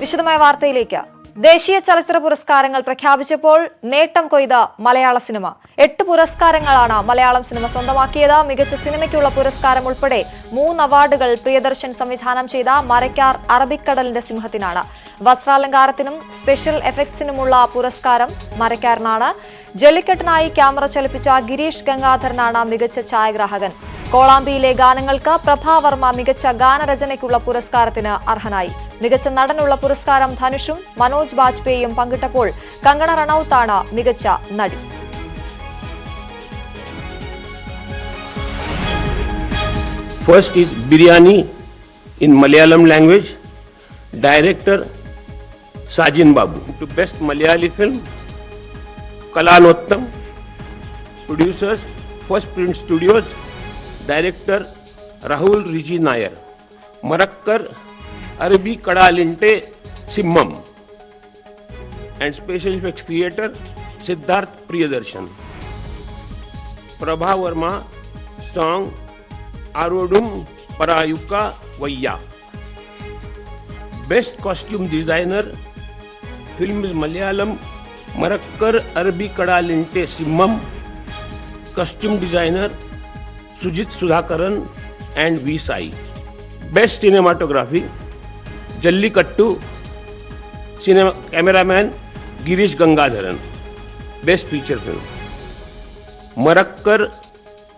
വിശദമായ വാർത്തയിലേക്ക്. ദേശീയ ചലച്ചിത്ര പുരസ്കാരങ്ങൾ പ്രഖ്യാപിച്ചപ്പോൾ നേട്ടം കൊയ്ത മലയാള സിനിമ. 8 പുരസ്കാരങ്ങളാണ് മലയാളം സിനിമ സ്വന്തമാക്കിയത്. മികച്ച സിനിമയ്ക്കുള്ള പുരസ്കാരം ഉൾപ്പെടെ 3 അവാർഡുകൾ പ്രിയദർശൻ സംവിധാനം ചെയ്ത മരക്കാർ അറബിക്കടലിന്റെ സിംഹത്തിനാണ്. വസ്ത്രാലങ്കാരത്തിനും സ്പെഷ്യൽ എഫക്ട്സിനുമുള്ള പുരസ്കാരം മരക്കാരനാണ്. ജല്ലിക്കെട്ടിനായി ക്യാമറ ചലിപ്പിച്ച ഗിരീഷ് ഗംഗാധരനാണ് മികച്ച ഛായാഗ്രാഹകൻ. കോളാമ്പിയിലെ ഗാനങ്ങൾക്ക് പ്രഭാവർമ്മ മികച്ച ഗാനരചനയ്ക്കുള്ള പുരസ്കാരത്തിന് അർഹനായി. മികച്ച നടനുള്ള പുരസ്കാരം ധനുഷും മനോജ് ബാജ്പേയിയും പങ്കിട്ടപ്പോൾ കങ്കണ റണൌത്താണ് മികച്ച നടി. First is Biryani in Malayalam language, director Sajin Babu. To best Malayali film, Kalanottam. Producers, First Print Studios, director Rahul Riji Nair. Marakkar Arabi Kadalinte Simmam. And special effects creator Siddharth Priyadarshan. Prabha Verma song Arodum Parayuka Vayya. Best costume designer film is Malayalam Marakkar Arabi Kadalinte Simmam. Costume designer Sujit Sudhakaran and V. Sai. Best cinematography Jallikattu cameraman Girish Gangadharan. Best feature film Marakkar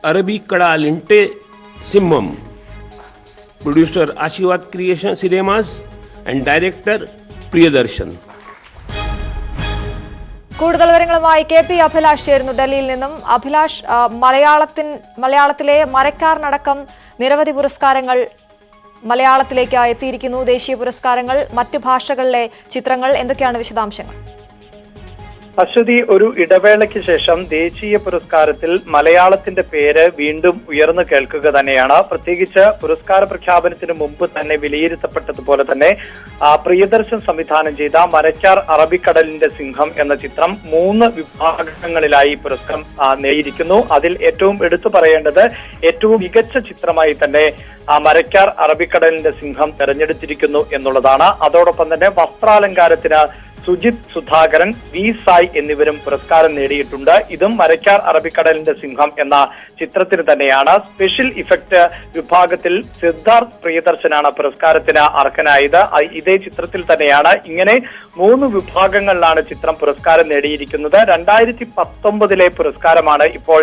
Arabi Kadalinte Simmam. Producer Ashivad Creation Cinemas and director Priyadarshan. കൂടുതൽ വിവരങ്ങളുമായി K P Abhilash ചേരുന്നു ഡൽഹിയിൽ നിന്നും. അഭിലാഷ്, മലയാളത്തിലെ മരക്കാരനടക്കം നിരവധി പുരസ്കാരങ്ങൾ മലയാളത്തിലേക്ക് എത്തിയിരിക്കുന്നു. ദേശീയ പുരസ്കാരങ്ങൾ, മറ്റ് ഭാഷകളിലെ ചിത്രങ്ങൾ, എന്തൊക്കെയാണ് വിശദാംശങ്ങൾ? അശ്വതി, ഒരു ഇടവേളയ്ക്ക് ശേഷം ദേശീയ പുരസ്കാരത്തിൽ മലയാളത്തിന്റെ പേര് വീണ്ടും ഉയർന്നു കേൾക്കുക തന്നെയാണ്. പ്രത്യേകിച്ച് പുരസ്കാര പ്രഖ്യാപനത്തിന് മുമ്പ് തന്നെ വിലയിരുത്തപ്പെട്ടതുപോലെ തന്നെ പ്രിയദർശൻ സംവിധാനം ചെയ്ത മരക്കാർ അറബിക്കടലിന്റെ സിംഹം എന്ന ചിത്രം 3 വിഭാഗങ്ങളിലായി പുരസ്കാരം നേടിയിരിക്കുന്നു. അതിൽ ഏറ്റവും എടുത്തു പറയേണ്ടത് ഏറ്റവും മികച്ച ചിത്രമായി തന്നെ മരക്കാർ അറബിക്കടലിന്റെ സിംഹം തെരഞ്ഞെടുത്തിരിക്കുന്നു എന്നുള്ളതാണ്. അതോടൊപ്പം തന്നെ വസ്ത്രാലങ്കാരത്തിന് സുജിത് സുധാകരൻ, വി. സായ് എന്നിവരും പുരസ്കാരം നേടിയിട്ടുണ്ട്. ഇതും മരക്കാർ അറബിക്കടലിന്റെ സിംഹം എന്ന ചിത്രത്തിന് തന്നെയാണ്. സ്പെഷ്യൽ ഇഫക്റ്റ് വിഭാഗത്തിൽ സിദ്ധാർത്ഥ് പ്രിയദർശനാണ് പുരസ്കാരത്തിന് അർഹനായത്. ഇതേ ചിത്രത്തിൽ തന്നെയാണ്. ഇങ്ങനെ 3 വിഭാഗങ്ങളിലാണ് ചിത്രം പുരസ്കാരം നേടിയിരിക്കുന്നത്. 2019 പുരസ്കാരമാണ് ഇപ്പോൾ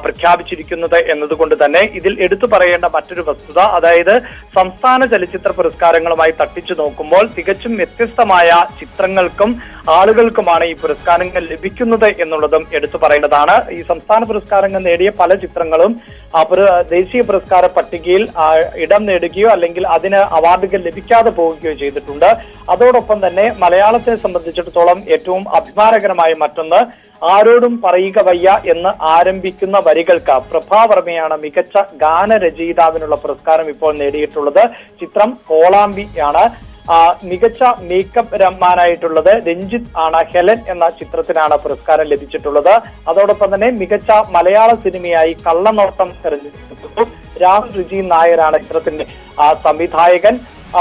പ്രഖ്യാപിച്ചിരിക്കുന്നത് എന്നതുകൊണ്ട് തന്നെ ഇതിൽ എടുത്തു പറയേണ്ട മറ്റൊരു വസ്തുത, അതായത് സംസ്ഥാന ചലച്ചിത്ര പുരസ്കാരങ്ങളുമായി തട്ടിച്ചു നോക്കുമ്പോൾ തികച്ചും വ്യത്യസ്തമായ ചിത്രങ്ങൾ ആളുകൾക്കുമാണ് ഈ പുരസ്കാരങ്ങൾ ലഭിക്കുന്നത് എന്നുള്ളതും എടുത്തു പറയേണ്ടതാണ്. ഈ സംസ്ഥാന പുരസ്കാരങ്ങൾ നേടിയ പല ചിത്രങ്ങളും ദേശീയ പുരസ്കാര പട്ടികയിൽ ഇടം നേടുകയോ അല്ലെങ്കിൽ അതിന് അവാർഡുകൾ ലഭിക്കാതെ പോവുകയോ ചെയ്തിട്ടുണ്ട്. അതോടൊപ്പം തന്നെ മലയാളത്തെ സംബന്ധിച്ചിടത്തോളം ഏറ്റവും അഭിമാനകരമായ മറ്റൊന്ന്, ആരോടും പറയുക വയ്യ എന്ന് ആരംഭിക്കുന്ന വരികൾക്ക് പ്രഭാവർമ്മയാണ് മികച്ച ഗാനരചയിതാവിനുള്ള പുരസ്കാരം ഇപ്പോൾ നേടിയിട്ടുള്ളത്. ചിത്രം കോളാമ്പിയാണ്. മികച്ച മേക്കപ്പ് രമ്മാനായിട്ടുള്ളത് രഞ്ജിത്ത് ആണ്. ഹെലൻ എന്ന ചിത്രത്തിനാണ് പുരസ്കാരം ലഭിച്ചിട്ടുള്ളത്. അതോടൊപ്പം തന്നെ മികച്ച മലയാള സിനിമയായി കള്ളനോട്ടം തെരഞ്ഞെടുത്തു. രാഹുൽ റിജി നായരാണ് ചിത്രത്തിന്റെ സംവിധായകൻ.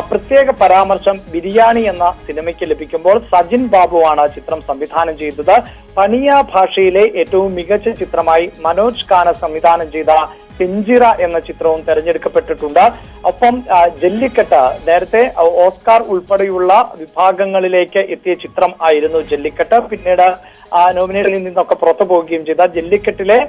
പ്രത്യേക പരാമർശം ബിരിയാണി എന്ന സിനിമയ്ക്ക് ലഭിക്കുമ്പോൾ സജിൻ ബാബുവാണ് ചിത്രം സംവിധാനം ചെയ്തത്. പണിയ ഭാഷയിലെ ഏറ്റവും മികച്ച ചിത്രമായി മനോജ് ഖാന സംവിധാനം ചെയ്ത പെഞ്ചിറ എന്ന ചിത്രവും തെരഞ്ഞെടുക്കപ്പെട്ടിട്ടുണ്ട്. ഒപ്പം ജല്ലിക്കെട്ട്, നേരത്തെ ഓസ്കാർ ഉൾപ്പെടെയുള്ള വിഭാഗങ്ങളിലേക്ക് എത്തിയ ചിത്രം ആയിരുന്നു ജല്ലിക്കെട്ട്. പിന്നീട് നോമിനേഷനിൽ നിന്നൊക്കെ പുറത്തു പോവുകയും ചെയ്ത ജല്ലിക്കെട്ടിലെ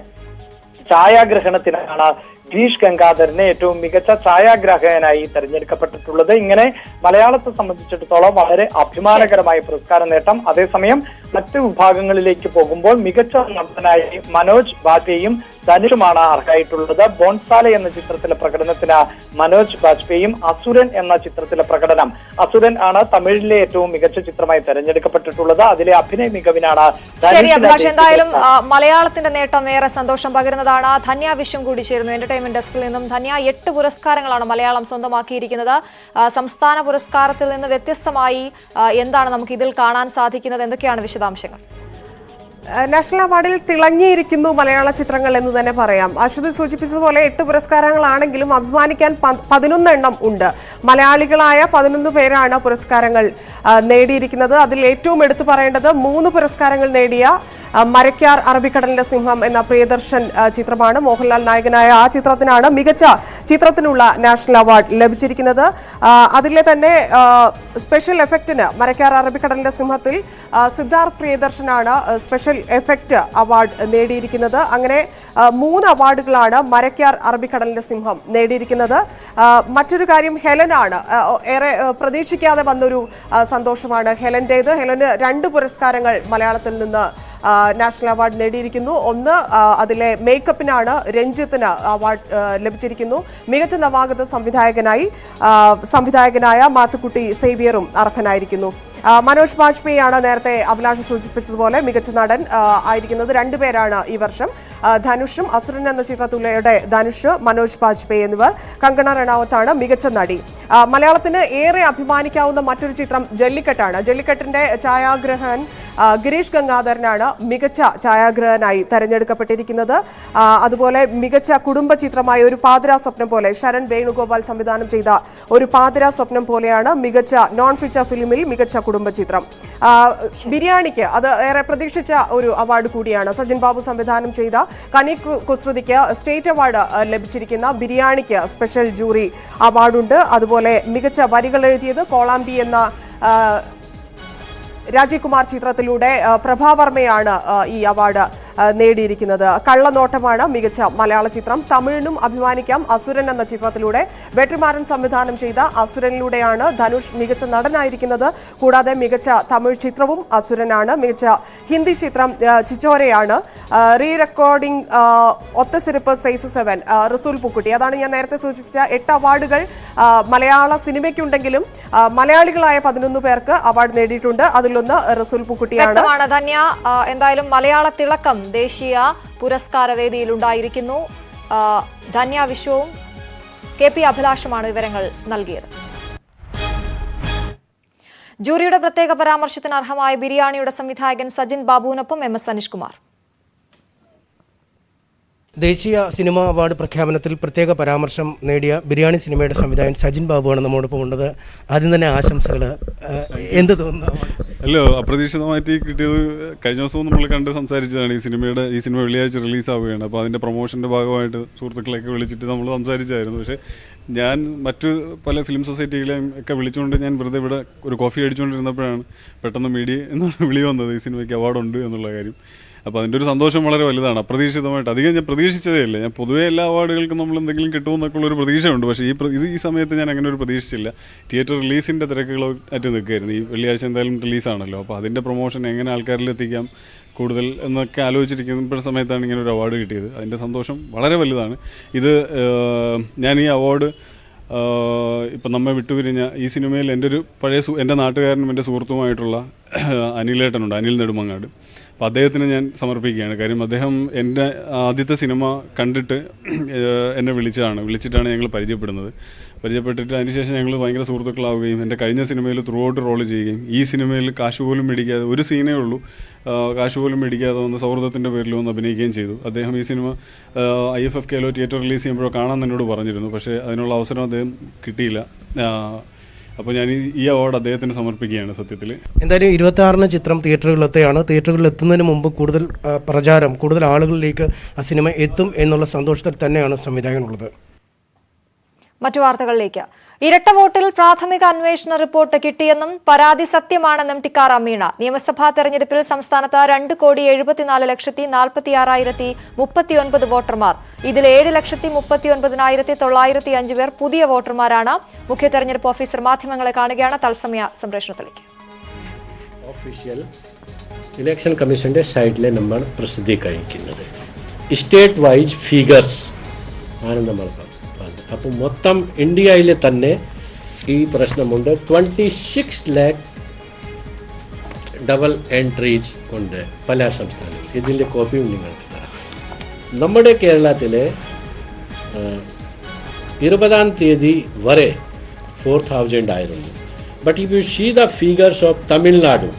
ഛായാഗ്രഹണത്തിനാണ് ഗിരീഷ് ഗംഗാധരനെ ഏറ്റവും മികച്ച ഛായാഗ്രാഹകനായി തെരഞ്ഞെടുക്കപ്പെട്ടിട്ടുള്ളത്. ഇങ്ങനെ മലയാളത്തെ സംബന്ധിച്ചിടത്തോളം വളരെ അഭിമാനകരമായ പുരസ്കാര നേട്ടം. അതേസമയം മറ്റ് വിഭാഗങ്ങളിലേക്ക് പോകുമ്പോൾ മികച്ച നടനായി മനോജ് ബാജ്പേയിയും ധനുഷുമാണ് അർഹരായിട്ടുള്ളത്. ബോൺസാലെ എന്ന ചിത്രത്തിലെ പ്രകടനത്തിന് മനോജ് ബാജ്പേയിയും, അസുരൻ എന്ന ചിത്രത്തിലെ പ്രകടനം, അസുരൻ ആണ് തമിഴിലെ ഏറ്റവും മികച്ച ചിത്രമായി തെരഞ്ഞെടുക്കപ്പെട്ടിട്ടുള്ളത്. അതിലെ അഭിനയ മികവിനാണ്. ശരി അഭിലാഷ്, എന്തായാലും മലയാളത്തിന്റെ നേട്ടം ഏറെ സന്തോഷം പകരുന്നതാണ്. ധന്യ വിശ്വം കൂടി ചേരുന്നു എന്റർടൈൻമെന്റ് ഡെസ്കിൽ നിന്നും. ധന്യ, 8 പുരസ്കാരങ്ങളാണ് മലയാളം സ്വന്തമാക്കിയിരിക്കുന്നത്. സംസ്ഥാന പുരസ്കാരത്തിൽ നിന്ന് വ്യത്യസ്തമായി എന്താണ് നമുക്ക് ഇതിൽ കാണാൻ സാധിക്കുന്നത്? എന്തൊക്കെയാണ് വിശദാംശങ്ങൾ? നാഷണൽ അവാർഡിൽ തിളങ്ങിയിരിക്കുന്നു മലയാള ചിത്രങ്ങൾ എന്ന് തന്നെ പറയാം. അശ്വതി സൂചിപ്പിച്ചതുപോലെ 8 പുരസ്കാരങ്ങളാണെങ്കിലും അഭിമാനിക്കാൻ 11 എണ്ണം ഉണ്ട്. മലയാളികളായ 11 പേരാണ് പുരസ്കാരങ്ങൾ നേടിയിരിക്കുന്നത്. അതിൽ ഏറ്റവും എടുത്തു പറയേണ്ടത് 3 പുരസ്കാരങ്ങൾ നേടിയ മരക്കാർ അറബിക്കടലിന്റെ സിംഹം എന്ന പ്രിയദർശൻ ചിത്രമാണ്. മോഹൻലാൽ നായകനായ ആ ചിത്രത്തിനാണ് മികച്ച ചിത്രത്തിനുള്ള നാഷണൽ അവാർഡ് ലഭിച്ചിരിക്കുന്നത്. അതിലെ തന്നെ സ്പെഷ്യൽ എഫക്റ്റിന് മരക്കാർ അറബിക്കടലിന്റെ സിംഹത്തിൽ സിദ്ധാർത്ഥ് പ്രിയദർശനാണ് സ്പെഷ്യൽ എഫക്റ്റ് അവാർഡ് നേടിയിരിക്കുന്നത്. അങ്ങനെ 3 അവാർഡുകളാണ് മരക്കാർ അറബിക്കടലിന്റെ സിംഹം നേടിയിരിക്കുന്നത്. മറ്റൊരു കാര്യം ഹെലനാണ്. ഏറെ പ്രതീക്ഷിക്കാതെ വന്നൊരു സന്തോഷമാണ് ഹെലന്റേത്. ഹെലന് 2 പുരസ്കാരങ്ങൾ മലയാളത്തിൽ നിന്ന് നാഷണൽ അവാർഡ് നേടിയിരിക്കുന്നു. ഒന്ന് അതിലെ മേക്കപ്പിനാണ് രഞ്ജിത്തിന് അവാർഡ് ലഭിച്ചിരിക്കുന്നു. മികച്ച നവാഗത സംവിധായകനായ മാത്തുക്കുട്ടി സേവിയറും അർഹനായിരിക്കുന്നു. മനോജ് ബാജ്പേയിയാണ് നേരത്തെ അഭിലാഷ് സൂചിപ്പിച്ചതുപോലെ മികച്ച നടൻ ആയിരിക്കുന്നത്. 2 പേരാണ് ഈ വർഷം. ധനുഷും അസുരൻ എന്ന ചിത്രത്തിലൂടെ ധനുഷ്, മനോജ് ബാജ്പേയി എന്നിവർ. കങ്കണ റണാവത്താണ് മികച്ച നടി. മലയാളത്തിന് ഏറെ അഭിമാനിക്കാവുന്ന മറ്റൊരു ചിത്രം ജല്ലിക്കെട്ടാണ്. ജല്ലിക്കെട്ടിന്റെ ഛായാഗ്രഹകൻ ഗിരീഷ് ഗംഗാധരനാണ് മികച്ച ഛായാഗ്രഹനായി തെരഞ്ഞെടുക്കപ്പെട്ടിരിക്കുന്നത്. അതുപോലെ മികച്ച കുടുംബ ചിത്രമായ ഒരു പാതിരാ സ്വപ്നം പോലെ ശരൺ വേണുഗോപാൽ സംവിധാനം ചെയ്ത ഒരു പാതിരാ സ്വപ്നം പോലെയാണ് മികച്ച നോൺ ഫീച്ചർ ഫിലിമിൽ മികച്ച കുടുംബ ചിത്രം. ബിരിയാണിക്ക് അത് ഏറെ പ്രതീക്ഷിച്ച ഒരു അവാർഡ് കൂടിയാണ്. സജിൻ ബാബു സംവിധാനം ചെയ്ത കനി കുസൃതിക്ക് സ്റ്റേറ്റ് അവാർഡ് ലഭിച്ചിരിക്കുന്ന ബിരിയാണിക്ക് സ്പെഷ്യൽ ജൂറി അവാർഡുണ്ട്. അതുപോലെ മികച്ച വരികൾ എഴുതിയത് കോളാമ്പി എന്ന രാജീവ് കുമാർ ചിത്രത്തിലൂടെ പ്രഭാവർമ്മയാണ് ഈ അവാർഡ് നേടിയിരിക്കുന്നത്. കള്ളനോട്ടമാണ് മികച്ച മലയാള ചിത്രം. തമിഴിനും അഭിമാനിക്കാം. അസുരൻ എന്ന ചിത്രത്തിലൂടെ വെട്രിമാരൻ സംവിധാനം ചെയ്ത അസുരനിലൂടെയാണ് ധനുഷ് മികച്ച നടനായിരിക്കുന്നത്. കൂടാതെ മികച്ച തമിഴ് ചിത്രവും അസുരനാണ്. മികച്ച ഹിന്ദി ചിത്രം ചിച്ചോരയാണ്. റീ റെക്കോർഡിംഗ് ഒത്തസിരിപ്പ് സൈസ് 7 റസൂൽ പൂക്കുട്ടി. അതാണ് ഞാൻ നേരത്തെ സൂചിപ്പിച്ച 8 അവാർഡുകൾ മലയാള സിനിമയ്ക്കുണ്ടെങ്കിലും മലയാളികളായ 11 പേർക്ക് അവാർഡ് നേടിയിട്ടുണ്ട്. അതിലൊന്ന് റസൂൽ പൂക്കുട്ടിയാണ്. ധന്യ, എന്തായാലും മലയാള തിളക്കം ദേശീയ പുരസ്കാര വേദിയിൽ ഉണ്ടായിരിക്കുന്നു. ധന്യ വിശ്വവും KP അഭിലാഷുമാണ് വിവരങ്ങൾ നൽകിയത്. ജൂറിയുടെ പ്രത്യേക പരാമർശത്തിന് അർഹമായ ബിരിയാണിയുടെ സംവിധായകൻ സജിൻ ബാബുവിനൊപ്പം MS അനീഷ് കുമാർ. ദേശീയ സിനിമാ അവാർഡ് പ്രഖ്യാപനത്തിൽ പ്രത്യേക പരാമർശം നേടിയ ബിരിയാണി സിനിമയുടെ സംവിധായകൻ സജിൻ ബാബുവാണ് നമ്മോടൊപ്പം ഉള്ളത്. ആദ്യം തന്നെ ആശംസകൾ. എന്ത് തോന്നുന്നു? അല്ലോ, അപ്രതീക്ഷിതമായിട്ട് കിട്ടിയത് കഴിഞ്ഞ ദിവസവും നമ്മൾ കണ്ട് സംസാരിച്ചതാണ്. ഈ സിനിമ വെള്ളിയാഴ്ച റിലീസാവുകയാണ്. അപ്പോൾ അതിൻ്റെ പ്രൊമോഷൻ്റെ ഭാഗമായിട്ട് സുഹൃത്തുക്കളെയൊക്കെ വിളിച്ചിട്ട് നമ്മൾ സംസാരിച്ചായിരുന്നു. പക്ഷേ ഞാൻ മറ്റു പല ഫിലിം സൊസൈറ്റികളെയും ഒക്കെ വിളിച്ചുകൊണ്ട് ഞാൻ വെറുതെ ഇവിടെ ഒരു കോഫി അടിച്ചുകൊണ്ടിരുന്നപ്പോഴാണ് പെട്ടെന്ന് മീഡിയ എന്നാണ് വിളി വന്നത്, ഈ സിനിമയ്ക്ക് അവാർഡുണ്ട് എന്നുള്ള കാര്യം. അപ്പോൾ അതിൻ്റെ ഒരു സന്തോഷം വളരെ വലുതാണ്. അപ്രതീക്ഷിതമായിട്ട് അധികം ഞാൻ പ്രതീക്ഷിച്ചതേ ഇല്ല. ഞാൻ പൊതുവേ എല്ലാ അവാർഡുകൾക്കും നമ്മൾ എന്തെങ്കിലും കിട്ടുമെന്നൊക്കെ ഉള്ളൊരു പ്രതീക്ഷയുണ്ട്. പക്ഷേ ഈ സമയത്ത് ഞാൻ അങ്ങനെ ഒരു പ്രതീക്ഷിച്ചില്ല. തിയേറ്റർ റിലീസിൻ്റെ തിരക്കുകളായിട്ട് നിൽക്കുകയായിരുന്നു. ഈ വെള്ളിയാഴ്ച എന്തായാലും റിലീസാണല്ലോ. അപ്പോൾ അതിൻ്റെ പ്രൊമോഷൻ എങ്ങനെ ആൾക്കാരിലെത്തിക്കാം കൂടുതൽ എന്നൊക്കെ ആലോചിച്ചിരിക്കുന്ന സമയത്താണ് ഇങ്ങനെ ഒരു അവാർഡ് കിട്ടിയത്. അതിൻ്റെ സന്തോഷം വളരെ വലുതാണ്. ഞാൻ ഈ അവാർഡ് ഇപ്പം നമ്മെ വിട്ടുപിരിഞ്ഞ ഈ സിനിമയിൽ എൻ്റെ നാട്ടുകാരനും എൻ്റെ സുഹൃത്തുമായിട്ടുള്ള അനിലേട്ടനുണ്ട്, അനിൽ നെടുമങ്ങാട്. അപ്പോൾ അദ്ദേഹത്തിന് ഞാൻ സമർപ്പിക്കുകയാണ്. കാര്യം അദ്ദേഹം എൻ്റെ ആദ്യത്തെ സിനിമ കണ്ടിട്ട് എന്നെ വിളിച്ചിട്ടാണ് ഞങ്ങൾ പരിചയപ്പെട്ടിട്ട് അതിനുശേഷം ഞങ്ങൾ ഭയങ്കര സുഹൃത്തുക്കളാവുകയും എൻ്റെ കഴിഞ്ഞ സിനിമയിൽ ത്രൂ ഔട്ട് റോൾ ചെയ്യുകയും ഈ സിനിമയിൽ കാശ് പോലും മേടിക്കാതെ, ഒരു സീനേ ഉള്ളൂ, കാശ് പോലും മേടിക്കാതെ വന്ന് സൗഹൃദത്തിൻ്റെ പേരിൽ വന്ന് അഭിനയിക്കുകയും ചെയ്തു. അദ്ദേഹം ഈ സിനിമ IFFKలో തിയേറ്റർ റിലീസ് ചെയ്യുമ്പോഴോ കാണാൻ എന്നോട് പറഞ്ഞിരുന്നു. പക്ഷേ അതിനുള്ള അവസരം അദ്ദേഹം കിട്ടിയില്ല. അപ്പോൾ ഞാൻ ഈ അവാർഡ് അദ്ദേഹത്തിന് സമർപ്പിക്കുകയാണ്. സത്യത്തിൽ എന്തായാലും 26-ന് ചിത്രം തിയേറ്ററുകളിലെത്തുകയാണ്. തിയേറ്ററുകളിൽ എത്തുന്നതിന് മുമ്പ് കൂടുതൽ പ്രചാരം, കൂടുതൽ ആളുകളിലേക്ക് ആ സിനിമ എത്തും എന്നുള്ള സന്തോഷത്തിൽ തന്നെയാണ് സംവിധായകനുള്ളത്. മറ്റു വാർത്തകളിലേക്ക്. ഇരട്ട വോട്ടിൽ പ്രാഥമിക അന്വേഷണ റിപ്പോർട്ട് കിട്ടിയെന്നും പരാതി സത്യമാണെന്നും ടിക്കാറാം മീണ. നിയമസഭാ തെരഞ്ഞെടുപ്പിൽ സംസ്ഥാനത്ത് 2,74,46,039 വോട്ടർമാർ. ഇതിൽ 7,39,905 പേർ പുതിയ വോട്ടർമാരാണ്. മുഖ്യ തെരഞ്ഞെടുപ്പ് ഓഫീസർ മാധ്യമങ്ങളെ കാണുകയാണ്. തത്സമയ സംപ്രേഷണത്തിലേക്ക്. ഒഫീഷ്യൽ ഇലക്ഷൻ കമ്മീഷന്റെ സൈറ്റിലെ നമ്മൾ പ്രസിദ്ധീകരിക്കുന്നത് സ്റ്റേറ്റ് വൈസ് ഫിഗേഴ്സ് ആണ് നമ്മൾ. അപ്പോൾ മൊത്തം ഇന്ത്യയിലെ തന്നെ ഈ പ്രശ്നമുണ്ട്. 26 lakh ഡബിൾ എൻട്രീസ് ഉണ്ട് പല സംസ്ഥാനങ്ങളിൽ. ഇതിൻ്റെ കോപ്പിയും നിങ്ങൾക്ക് തരാം. നമ്മുടെ കേരളത്തിലെ 20-ാം തീയതി വരെ 4,000 ആയിരുന്നു. But if you see the figures of Tamil Nadu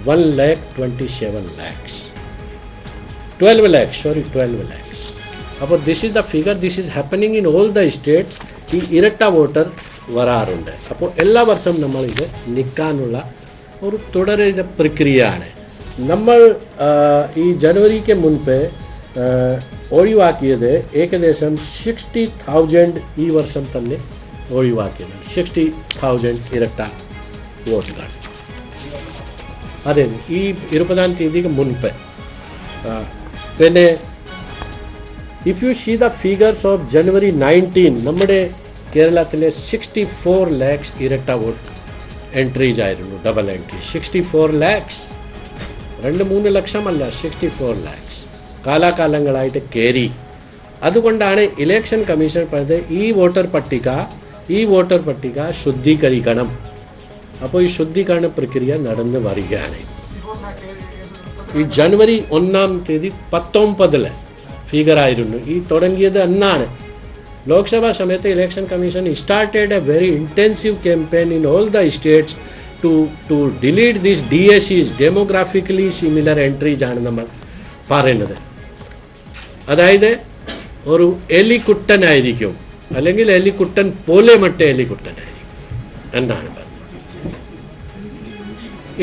1,27,00,000. 12 lakhs, sorry, 12 lakhs. അപ്പോൾ this is the figure, this is happening in all the states. ഈ ഇരട്ട വോട്ടർ വരാറുണ്ട്. അപ്പോൾ എല്ലാ വർഷവും നമ്മളിത് നിൽക്കാനുള്ള ഒരു തുടരുന്ന പ്രക്രിയയാണ്. നമ്മൾ ഈ ജനുവരിക്ക് മുൻപ് ഒഴിവാക്കിയത് ഏകദേശം 60,000 ഈ വർഷം തന്നെ ഒഴിവാക്കിയത്. 60,000 ഇരട്ട വോട്ടുകൾ. അതെ, ഈ 20-ാം തീയതിക്ക് മുൻപ്. പിന്നെ if you see the figures of January 19, നമ്മുടെ കേരളത്തിലെ 64 lakhs ഇരട്ട വോട്ട് എൻട്രീസ് ആയിരുന്നു, ഡബിൾ എൻട്രി. 64 lakhs, 2-3 ലക്ഷമല്ല, 64 lakhs കാലാകാലങ്ങളായിട്ട് കയറി. അതുകൊണ്ടാണ് ഇലക്ഷൻ കമ്മീഷൻ പറഞ്ഞത് ഈ വോട്ടർ പട്ടിക ശുദ്ധീകരിക്കണം. അപ്പോൾ ഈ ശുദ്ധീകരണ പ്രക്രിയ നടന്നു വരികയാണ്. ഈ ജനുവരി 1-ാം തീയതി 19 ഫിഗർ ആയിരുന്നു. ഈ തുടങ്ങിയത് എന്നാണ് ലോക്സഭാ സമയത്ത് election commission started a very intensive campaign in all the states to delete these DSEs, demographically similar entries ആണ് നമ്മൾ പറയുന്നത്. അതായത് ഒരു എലിക്കുട്ടനായിരിക്കും, അല്ലെങ്കിൽ എലിക്കുട്ടൻ പോലെ മറ്റേ എലിക്കുട്ടനായിരിക്കും എന്നാണ് പറഞ്ഞത്.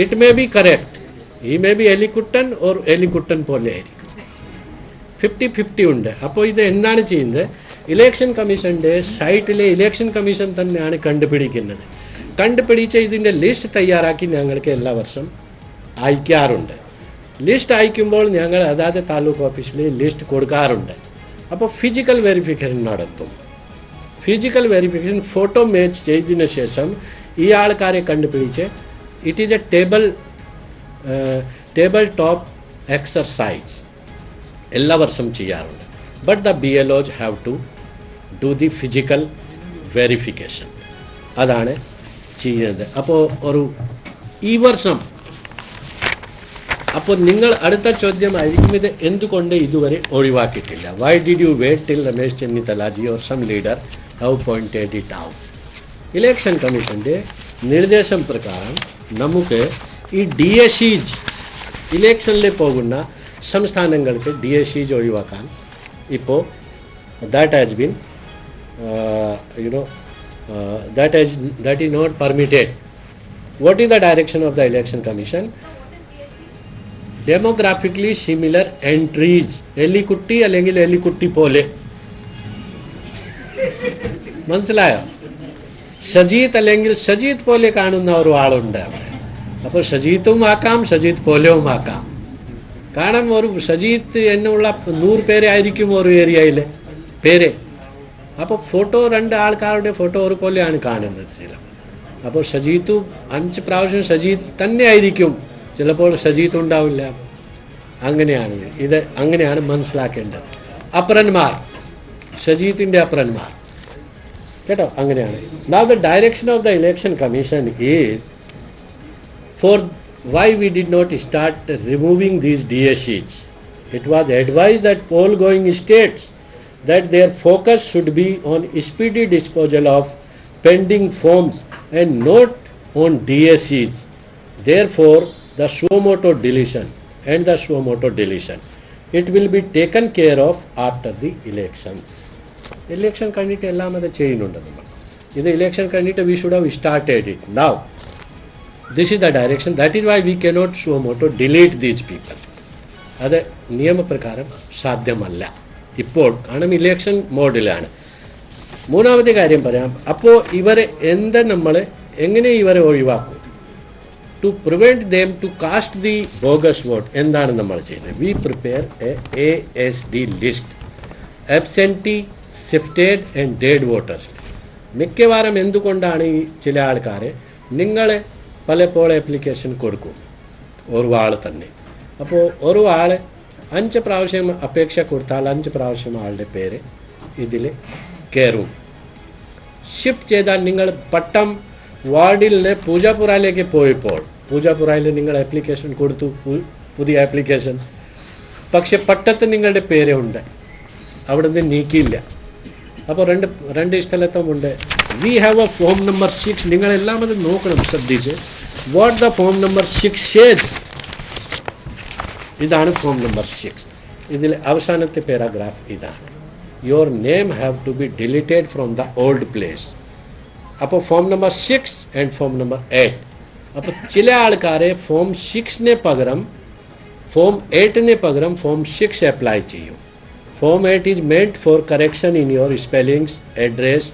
ഇറ്റ് മേ ബി കറക്റ്റ്, ഈ മേ ബി എലിക്കുട്ടൻ ഓർ എലിക്കുട്ടൻ പോലെ ആയിരിക്കും. 50-50 ഉണ്ട്. അപ്പോൾ ഇത് എന്താണ് ചെയ്യുന്നത്? ഇലക്ഷൻ കമ്മീഷന്റെ സൈറ്റിലെ ഇലക്ഷൻ കമ്മീഷൻ തന്നെയാണ് കണ്ടുപിടിച്ച് ഇതിന്റെ ലിസ്റ്റ് തയ്യാറാക്കി ഞങ്ങൾക്ക് എല്ലാ വർഷം അയക്കാറുണ്ട്. ലിസ്റ്റ് അയക്കുമ്പോൾ ഞങ്ങൾ അതാത് താലൂക്ക് ഓഫീസിൽ ലിസ്റ്റ് കൊടുക്കാറുണ്ട്. അപ്പോൾ ഫിസിക്കൽ വെരിഫിക്കേഷൻ നടത്തും. ഫിസിക്കൽ വെരിഫിക്കേഷൻ ഫോട്ടോ മാച്ച് ചെയ്തതിനു ശേഷം ഈ ആൾക്കാരെ കണ്ടുപിടിച്ച് it is a table top exercise എല്ലാ വർഷം ചെയ്യാറുണ്ട്. But the BLOs have to do the physical verification, അതാണ് ചെയ്യുന്നത്. അപ്പോൾ ഈ വർഷം അപ്പോൾ നിങ്ങൾ അടുത്ത ചോദ്യമായിരിക്കും, ഇത് എന്തുകൊണ്ട് ഇതുവരെ ഒഴിവാക്കിയിട്ടില്ല? Why did you wait till Ramesh Chennithala ji or some leader have pointed it out? Election കമ്മീഷന്റെ നിർദ്ദേശം പ്രകാരം നമുക്ക് ഈ DSEs, ഇലക്ഷനിൽ പോകുന്ന സംസ്ഥാനങ്ങൾക്ക് DSEs ഒഴിവാക്കാൻ ഇപ്പോൾ that has been that is not permitted. What is the direction of the election commission? Demographically similar entries, എലിക്കുട്ടി അല്ലെങ്കിൽ എലിക്കുട്ടി പോലെ. മനസ്സിലായോ? ഷജീത്ത് അല്ലെങ്കിൽ ഷജീത്ത് പോലെ കാണുന്ന ഒരു ആളുണ്ട് അവിടെ. അപ്പോൾ ഷജീത്തും ആക്കാം, ഷജീത്ത് പോലെയും ആക്കാം. കാരണം ഒരു ഷജീത്ത് എന്നുള്ള 100 പേരെ ആയിരിക്കും ഒരു ഏരിയയിലെ പേര്. അപ്പോൾ ഫോട്ടോ 2 ആൾക്കാരുടെ ഫോട്ടോ ഒരു പോലെയാണ് കാണുന്നത് ചിലപ്പോൾ. അപ്പോൾ ഷജീത്തും 5 പ്രാവശ്യം ഷജീത്ത് തന്നെ ആയിരിക്കും, ചിലപ്പോൾ ഷജീത്ത് ഉണ്ടാവില്ല. അങ്ങനെയാണ് ഇത്, അങ്ങനെയാണ് മനസ്സിലാക്കേണ്ടത്. അപ്പരന്മാർ, ഷജീത്തിന്റെ അപ്പരന്മാർ, കേട്ടോ, അങ്ങനെയാണ്. Now the direction of the election commission is for why we did not start removing these DSEs. It was advised that poll going states that their focus should be on speedy disposal of pending forms and not on DSEs. Therefore, the suo motu deletion it will be taken care of after the elections. Election കഴിഞ്ഞിട്ട് എല്ലാം അത് ചെയ്യുന്നുണ്ട് നമ്മൾ. ഇത് election കഴിഞ്ഞിട്ട് we should have started it now. This is the direction. That is why we cannot suo motu delete these people. അത് നിയമപ്രകാരം സാധ്യമല്ല ഇപ്പോൾ, കാരണം ഇലക്ഷൻ മോഡിലാണ്. മൂന്നാമത്തെ കാര്യം പറയാം. അപ്പോൾ ഇവരെ നമ്മൾ എങ്ങനെ ഇവരെ ഒഴിവാക്കും? To prevent them to cast the bogus vote എന്താണ് നമ്മൾ ചെയ്യുന്നത്? We prepare a ASD list, absentee, shifted and dead voters. മിക്കവാറും എന്തുകൊണ്ടാണ് ഈ ചില ആൾക്കാർ നിങ്ങൾ പലപ്പോൾ ആപ്ലിക്കേഷൻ കൊടുക്കും ഒരു ആൾ തന്നെ. അപ്പോൾ ഒരു ആൾ 5 പ്രാവശ്യം അപേക്ഷ കൊടുത്താൽ 5 പ്രാവശ്യം ആളുടെ പേര് ഇതിൽ കയറും. ഷിഫ്റ്റ് ചെയ്താൽ നിങ്ങൾ പട്ടം വാർഡിൽ നിന്ന് പൂജാപുരയിലേക്ക് പോയപ്പോൾ പൂജാപുരയിൽ നിങ്ങൾ ആപ്ലിക്കേഷൻ കൊടുത്തു, പുതിയ ആപ്ലിക്കേഷൻ, പക്ഷെ പട്ടത്ത് നിങ്ങളുടെ പേര് ഉണ്ട്, അവിടെ നിന്ന് നീക്കിയില്ല. അപ്പോൾ രണ്ട് സ്ഥലത്തുമുണ്ട്. We have a form number 6. നിങ്ങളെല്ലാം അത് നോക്കണം, ശ്രദ്ധിച്ച്. What the form number 6 says. ഇതാണ് ഫോം നമ്പർ 6. ഇതിൽ അവസാനത്തെ പാരാഗ്രാഫ് ഇതാണ്. Your name have to be deleted from the old place. അപ്പോൾ form number 6 and form number 8. അപ്പോൾ ചില ആൾക്കാരെ ഫോം 6ന് പകരം ഫോം 8ന് പകരം ഫോം 6 അപ്ലൈ ചെയ്യും. Form 8 is മെന്റ് four correction in your spellings, address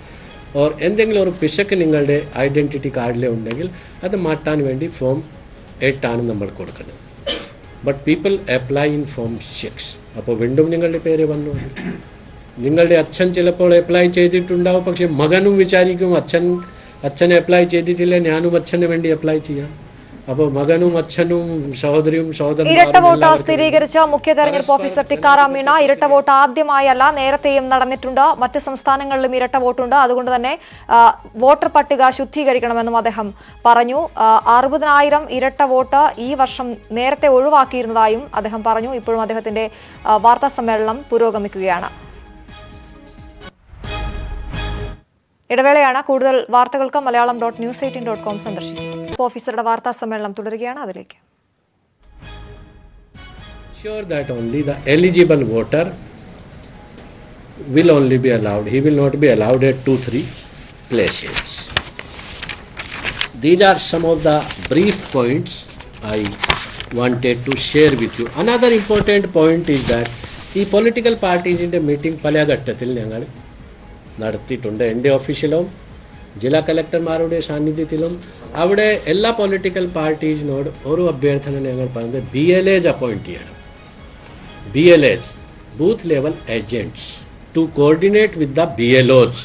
or എന്തെങ്കിലും ഒരു പിശക്ക് നിങ്ങളുടെ ഐഡന്റിറ്റി കാർഡിൽ ഉണ്ടെങ്കിൽ അത് മാറ്റാൻ വേണ്ടി ഫോം 8 ആണ് നമ്മൾ കൊടുക്കുന്നത്. But people apply in form 6. അപ്പോൾ വീണ്ടും നിങ്ങളുടെ പേര് വന്നു. നിങ്ങളുടെ അച്ഛൻ ചിലപ്പോൾ അപ്ലൈ ചെയ്തിട്ടുണ്ടാവും, പക്ഷെ മകനും വിചാരിക്കും അച്ഛനെ അപ്ലൈ ചെയ്തിട്ടില്ല, ഞാനും അച്ഛന് വേണ്ടി അപ്ലൈ ചെയ്യാം. അപ്പോൾ മകനും അച്ഛനും സഹോദരിയും ഇരട്ട വോട്ട് സ്ഥിരീകരിച്ച മുഖ്യ തെരഞ്ഞെടുപ്പ് ഓഫീസർ ടിക്കാറാം മീണ ഇരട്ട വോട്ട് ആദ്യമായല്ല, നേരത്തെയും നടന്നിട്ടുണ്ട്. മറ്റ് സംസ്ഥാനങ്ങളിലും ഇരട്ട വോട്ടുണ്ട്. അതുകൊണ്ട് തന്നെ വോട്ടർ പട്ടിക ശുദ്ധീകരിക്കണമെന്നും അദ്ദേഹം പറഞ്ഞു. 60,000 ഇരട്ട വോട്ട് ഈ വർഷം നേരത്തെ ഒഴിവാക്കിയിരുന്നതായും അദ്ദേഹം പറഞ്ഞു. ഇപ്പോഴും അദ്ദേഹത്തിന്റെ വാർത്താ സമ്മേളനം പുരോഗമിക്കുകയാണ്. ഇടവേളയാണ്. കൂടുതൽ വാർത്തകൾക്ക് malayalam.news18.com സന്ദർശിക്കും. ഓഫീസറുടെ വാർത്താ സമ്മേളനം തുടരുകയാണ്. അതിലേക്ക് sure that only the eligible voter will only be allowed. He will not be allowed at 2-3 places. These are some of the brief points I wanted to share with you. Another important point is that ഈ political പാർട്ടീസിൻ്റെ meeting പല ഘട്ടത്തിൽ ഞങ്ങൾ നടത്തിയിട്ടുണ്ട്. എൻ്റെ ഓഫീസിലും ജില്ലാ കളക്ടർമാരുടെ സാന്നിധ്യത്തിലും. അവിടെ എല്ലാ പൊളിറ്റിക്കൽ പാർട്ടീസിനോട് ഒരു അഭ്യർത്ഥന ഞങ്ങൾ പറഞ്ഞത് BLAs അപ്പോയിന്റ് ചെയ്യണം. BLAs, booth level agents, to coordinate with the BLOs.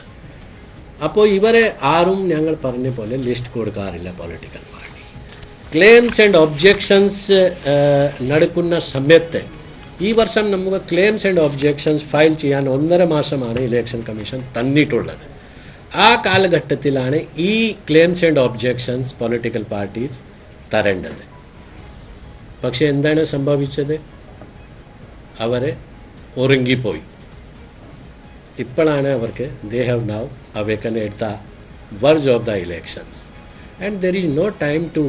അപ്പോൾ ഇവരെ ആരും ഞങ്ങൾ പറഞ്ഞ പോലെ ലിസ്റ്റ് കൊടുക്കാറില്ല political party. Claims and objections നടക്കുന്ന സമയത്ത് ഈ വർഷം നമുക്ക് ക്ലെയിംസ് ആൻഡ് ഒബ്ജെക്ഷൻസ് ഫയൽ ചെയ്യാൻ 1.5 മാസമാണ് ഇലക്ഷൻ കമ്മീഷൻ തന്നിട്ടുള്ളത്. ആ കാലഘട്ടത്തിലാണ് ഈ claims and objections political parties തരേണ്ടത്. പക്ഷെ എന്താണ് സംഭവിച്ചത്? അവരെ ഉറങ്ങിപ്പോയി. ഇപ്പോഴാണ് അവർക്ക് they have now awaken at the verge of the elections, and there is no time to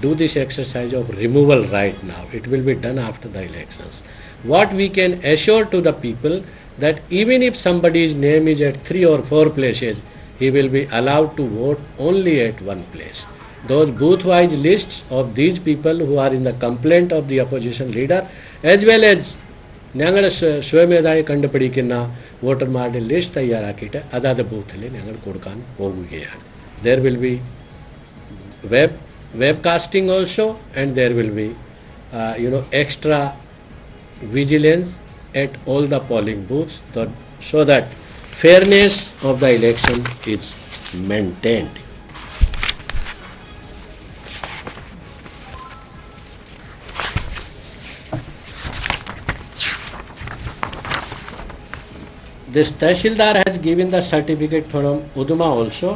do this exercise of removal right now. It will be done after the elections. What we can assure to the people that even if somebody's name is at 3 or 4 places, he will be allowed to vote only at one place. Those booth-wise lists of these people who are in the complaint of the opposition leader, as well as ഞങ്ങൾ സ്വയമേതായി കണ്ടുപിടിക്കുന്ന വോട്ടർമാരുടെ list തയ്യാറാക്കിയിട്ട് അതാത് ബൂത്തിൽ ഞങ്ങൾ കൊടുക്കാൻ പോകുകയാണ്. There will be webcasting also, and there will be extra vigilance at all the polling booths so that fairness of the election is maintained. This Tahsildar has given the certificate from Uduma also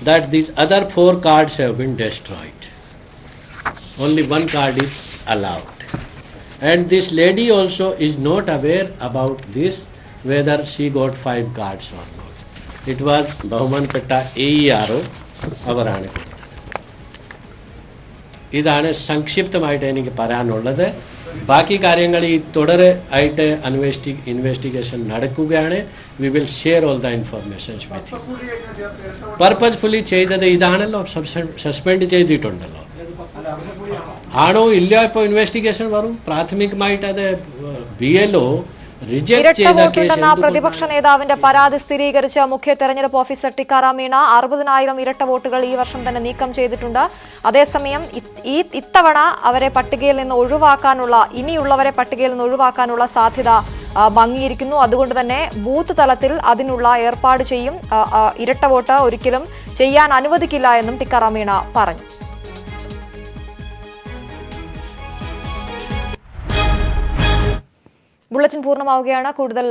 that these other 4 cards have been destroyed. Only 1 card is allowed. And this lady also is not aware about this, whether she got 5 cards or not. It was Bahumanpetta AERO അവരാണ്. ഇതാണ് സംക്ഷിപ്തമായിട്ട് എനിക്ക് പറയാനുള്ളത്. ബാക്കി കാര്യങ്ങൾ ഈ തുടരെ ആയിട്ട് investigation നടക്കുകയാണ്. We will share all the informations with you. Purposefully ചെയ്തത് ഇതാണല്ലോ, സസ്പെൻഡ് ചെയ്തിട്ടുണ്ടല്ലോ. ആണോ ഇല്ല ഇപ്പോൾ ഇൻവെസ്റ്റിഗേഷൻ വരും. പ്രാഥമികമായിട്ട് അത് BLO ഇരട്ട വോട്ടുണ്ടെന്ന പ്രതിപക്ഷ നേതാവിന്റെ പരാതി സ്ഥിരീകരിച്ച മുഖ്യ തെരഞ്ഞെടുപ്പ് ഓഫീസർ ടിക്കാറാം മീണ 60,000 ഇരട്ട വോട്ടുകൾ ഈ വർഷം തന്നെ നീക്കം ചെയ്തിട്ടുണ്ട്. അതേസമയം ഇത്തവണ അവരെ പട്ടികയിൽ നിന്ന് ഇനിയുള്ളവരെ പട്ടികയിൽ നിന്ന് ഒഴിവാക്കാനുള്ള സാധ്യത മങ്ങിയിരിക്കുന്നു. അതുകൊണ്ട് തന്നെ ബൂത്ത് തലത്തിൽ അതിനുള്ള ഏർപ്പാട് ചെയ്യും. ഇരട്ട വോട്ട് ഒരിക്കലും ചെയ്യാൻ അനുവദിക്കില്ല എന്നും ടിക്കാറാം മീണ പറഞ്ഞു. ബുള്ളറ്റിൻ പൂർണ്ണമാവുകയാണ്. കൂടുതൽ